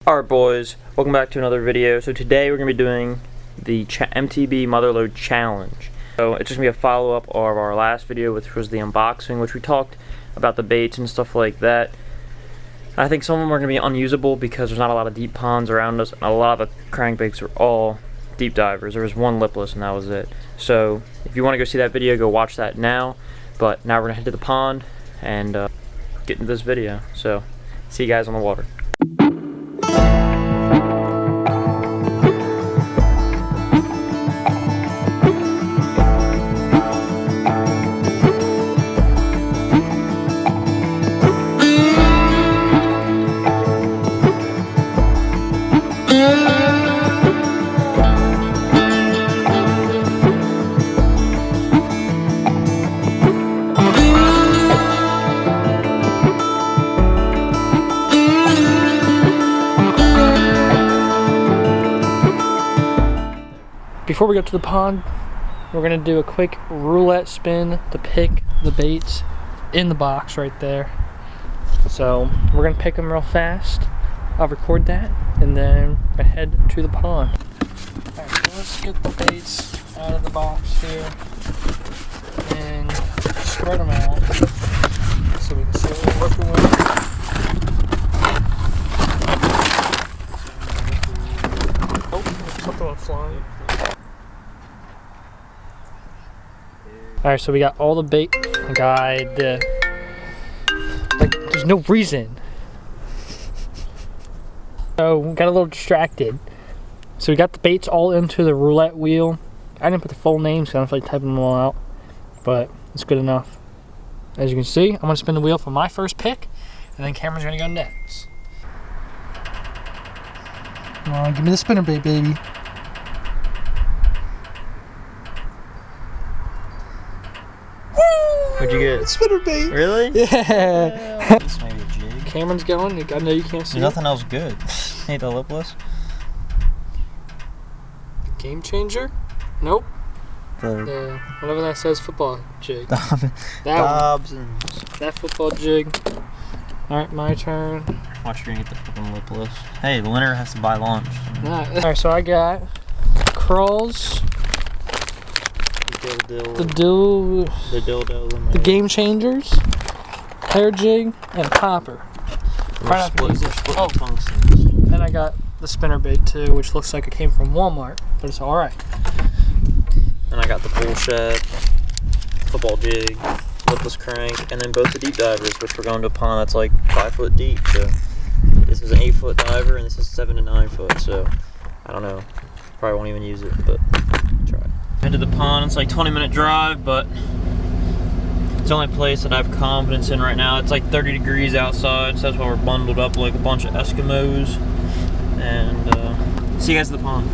Alright boys, welcome back to another video. So today we're going to be doing the MTB Motherlode challenge. So it's just going to be a follow-up of our last video, which was the unboxing, which we talked about the baits and stuff like that. I think some of them are going to be unusable because there's not a lot of deep ponds around us, and a lot of the crankbaits are all deep divers. There was one lipless and that was it. So if you want to go see that video, go watch that now. But now we're going to head to the pond and get into this video. So see you guys on the water. Before we go to the pond, we're going to do a quick roulette spin to pick the baits in the box right there. So we're going to pick them real fast. I'll record that and then I head to the pond. Alright, so let's get the baits out of the box here and spread them out so we can see what we're working with. Oh, something went flying. Alright, so we got all the bait guide. Like, there's no reason. So, we got a little distracted. So, we got the baits all into the roulette wheel. I didn't put the full names, so I don't feel like typing them all out. But, it's good enough. As you can see, I'm going to spin the wheel for my first pick. And then Cameron's going to go next. Come on, give me the spinner bait, baby. What'd you get? Spinner bait. Really? Yeah. This may be a jig. Cameron's going. I know you can't see. There's nothing else good. Ain't the lipless? Game changer? Nope. The Whatever that says, football jig. Dobsons. That football jig. Alright, my turn. Watch you get the fucking lipless. Hey, the winner has to buy lunch. Alright, so I got crawls. The game changers, hair jig, and popper. And I got the spinner bait too, which looks like it came from Walmart, but it's alright. And I got the bullshit, football jig, lipless crank, and then both the deep divers, which we're going to a pond that's like 5 foot deep. So this is an 8 foot diver, and this is 7 to 9 foot. So I don't know, probably won't even use it, but try it. Head to the pond. It's like 20-minute drive, but it's the only place that I have confidence in right now. It's like 30 degrees outside, so that's why we're bundled up like a bunch of Eskimos. And see you guys at the pond.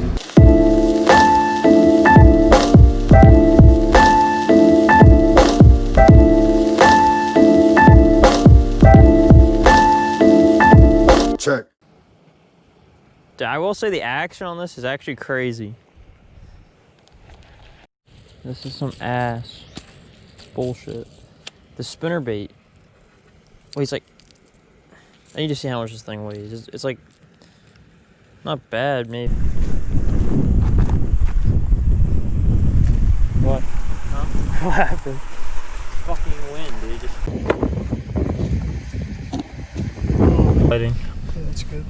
Check. I will say the action on this is actually crazy. This is some ass bullshit. The spinner bait weighs like, I need to see how much this thing weighs. It's like not bad, maybe. What? Huh? What happened? Fucking wind, dude. Lighting. Yeah, that's good.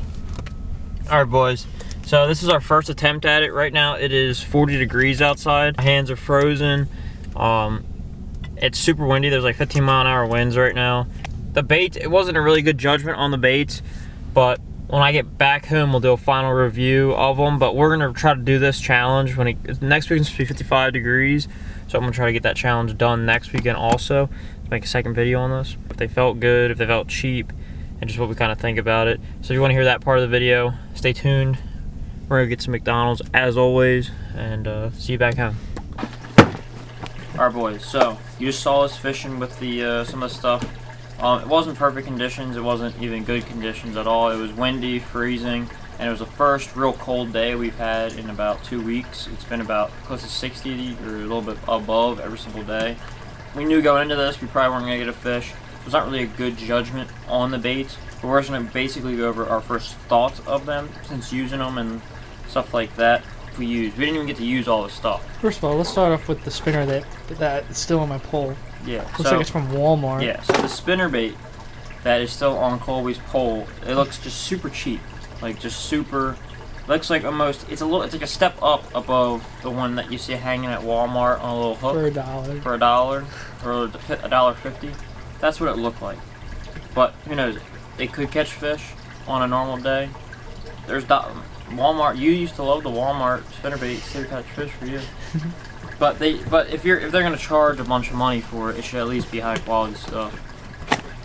Alright boys, so this is our first attempt at it. Right now it is 40 degrees outside. My hands are frozen. It's super windy. There's like 15-mile-an-hour winds right now. The baits, it wasn't a really good judgment on the baits, but when I get back home we'll do a final review of them. But we're gonna try to do this challenge when next week's supposed to be 55 degrees, so I'm gonna try to get that challenge done next weekend also, to make a second video on this. If they felt good, if they felt cheap, and just what we kind of think about it. So if you want to hear that part of the video, stay tuned. We're gonna get some McDonald's as always, and see you back home. Alright boys, so you just saw us fishing with the some of the stuff. It wasn't perfect conditions, it wasn't even good conditions at all. It was windy, freezing, and it was the first real cold day we've had in about 2 weeks. It's been about close to 60 or a little bit above every single day. We knew going into this we probably weren't going to get a fish. It was not really a good judgment on the baits, But we're just gonna basically go over our first thoughts of them since using them and stuff like that. We didn't even get to use all the stuff. First of all, let's start off with the spinner that's still on my pole. Yeah. Looks like it's from Walmart. Yeah. So the spinnerbait that is still on Colby's pole, it looks just super cheap, like just super. Looks like almost it's like a step up above the one that you see hanging at Walmart on a little hook For $1. for $1 or $1.50. That's what it looked like. But who knows? They could catch fish on a normal day. There's Walmart. You used to love the Walmart spinnerbaits. They catch fish for you. But if they're gonna charge a bunch of money for it, it should at least be high quality stuff,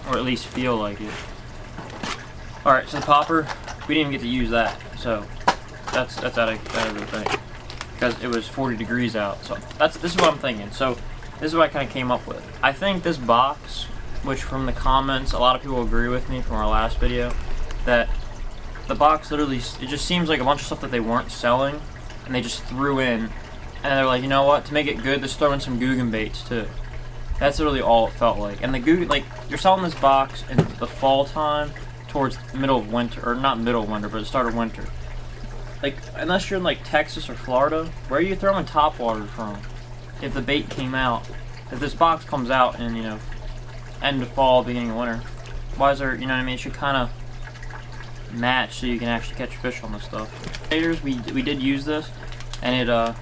or at least feel like it. All right, so the popper, we didn't even get to use that, so that's out of the thing because it was 40 degrees out. So this is what I'm thinking. So this is what I kind of came up with. I think this box, which from the comments, a lot of people agree with me from our last video, that the box literally, it just seems like a bunch of stuff that they weren't selling, and they just threw in, and they're like, you know what, to make it good, let's throw in some Guggen baits too. That's literally all it felt like. And the Guggen, like, you're selling this box in the fall time, towards the middle of winter, or not middle of winter, but the start of winter. Like, unless you're in like Texas or Florida, where are you throwing topwater from? If the bait came out, if this box comes out in, you know, end of fall, beginning of winter, why is there, you know what I mean? It should kind of match so you can actually catch fish on this stuff. We did use this, and it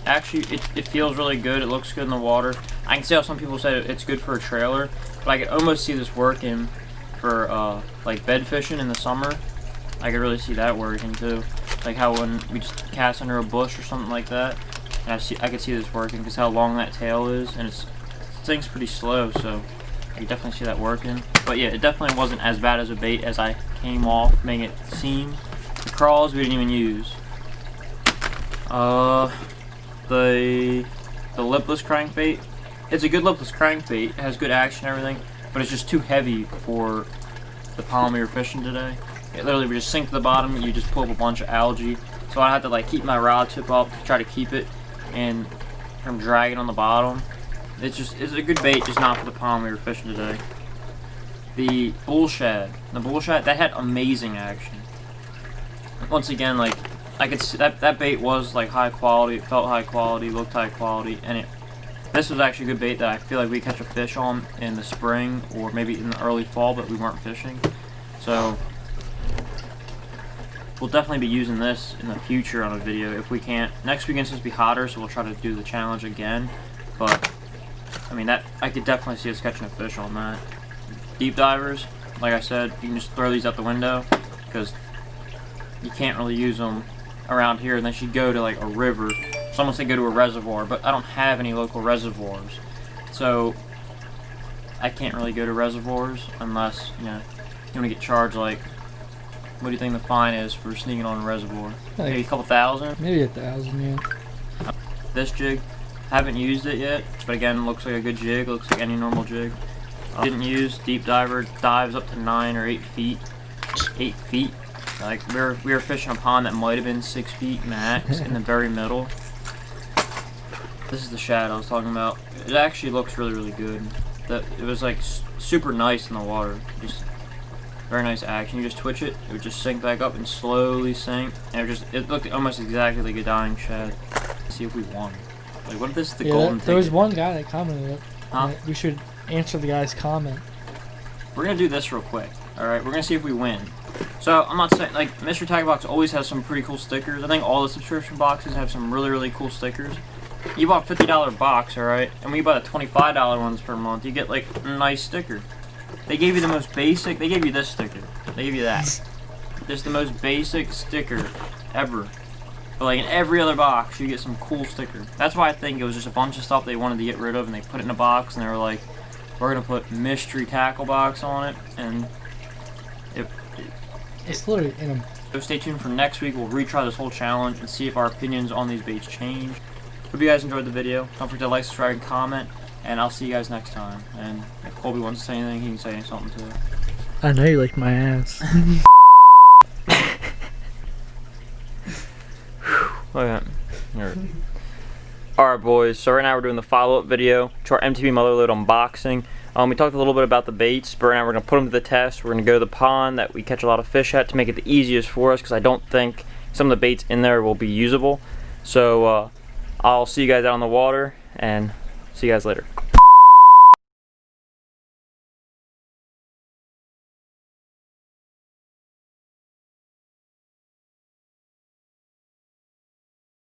actually it feels really good. It looks good in the water. I can see how some people say it's good for a trailer, but I could almost see this working for like bed fishing in the summer. I could really see that working too, like how when we just cast under a bush or something like that. And I could see this working because how long that tail is, and it sinks pretty slow, so I could definitely see that working. But yeah, it definitely wasn't as bad as a bait as I came off making it seem. The crawls we didn't even use. The lipless crankbait. It's a good lipless crankbait. It has good action and everything, but it's just too heavy for the pond we were fishing today. It literally would just sink to the bottom. You just pull up a bunch of algae. So I had to like keep my rod tip up to try to keep it and from dragging on the bottom. It's a good bait, just not for the pond we were fishing today. The bull shad that had amazing action. Once again, like I could see that bait was like high quality. It felt high quality, looked high quality, and this was actually a good bait that I feel like we catch a fish on in the spring or maybe in the early fall, but we weren't fishing. So we'll definitely be using this in the future on a video if we can't. Next weekend's supposed to be hotter, so we'll try to do the challenge again. But I mean, that I could definitely see us catching a fish on that. Deep divers, like I said, you can just throw these out the window because you can't really use them around here unless you go to like a river. Someone said go to a reservoir, but I don't have any local reservoirs, so I can't really go to reservoirs unless, you know, you want to get charged like, what do you think the fine is for sneaking on a reservoir? Like, maybe a couple thousand? Maybe $1,000, yeah. This jig, haven't used it yet, but again, looks like a good jig, looks like any normal jig. Didn't use deep diver, dives up to 9 or 8 feet. 8 feet. Like we were fishing a pond that might have been 6 feet max in the very middle. This is the shad I was talking about. It actually looks really, really good. It was like super nice in the water. Just very nice action. You just twitch it, it would just sink back up and slowly sink. And it looked almost exactly like a dying shad. Let's see if we won. Like, what if this is the golden ticket? There was one guy that commented it. Huh? We should answer the guy's comment. We're gonna do this real quick. Alright, we're gonna see if we win. So, I'm not saying, like, Mystery Tag Box always has some pretty cool stickers. I think all the subscription boxes have some really, really cool stickers. You bought a $50 box, alright? And when you buy the $25 ones per month, you get, like, a nice sticker. They gave you the most basic, they gave you this sticker. They gave you that. Just the most basic sticker ever. But, like, in every other box, you get some cool sticker. That's why I think it was just a bunch of stuff they wanted to get rid of, and they put it in a box, and they were like, we're gonna put Mystery Tackle Box on it, and it's literally in a... So stay tuned for next week. We'll retry this whole challenge and see if our opinions on these baits change. Hope you guys enjoyed the video. Don't forget to like, subscribe, and comment, and I'll see you guys next time. And if Colby wants to say anything, he can say something too. I know you liked my ass. Okay. Alright boys, so right now we're doing the follow-up video to our MTB Motherlode unboxing. We talked a little bit about the baits, but right now we're going to put them to the test. We're going to go to the pond that we catch a lot of fish at to make it the easiest for us, because I don't think some of the baits in there will be usable. So I'll see you guys out on the water, and see you guys later.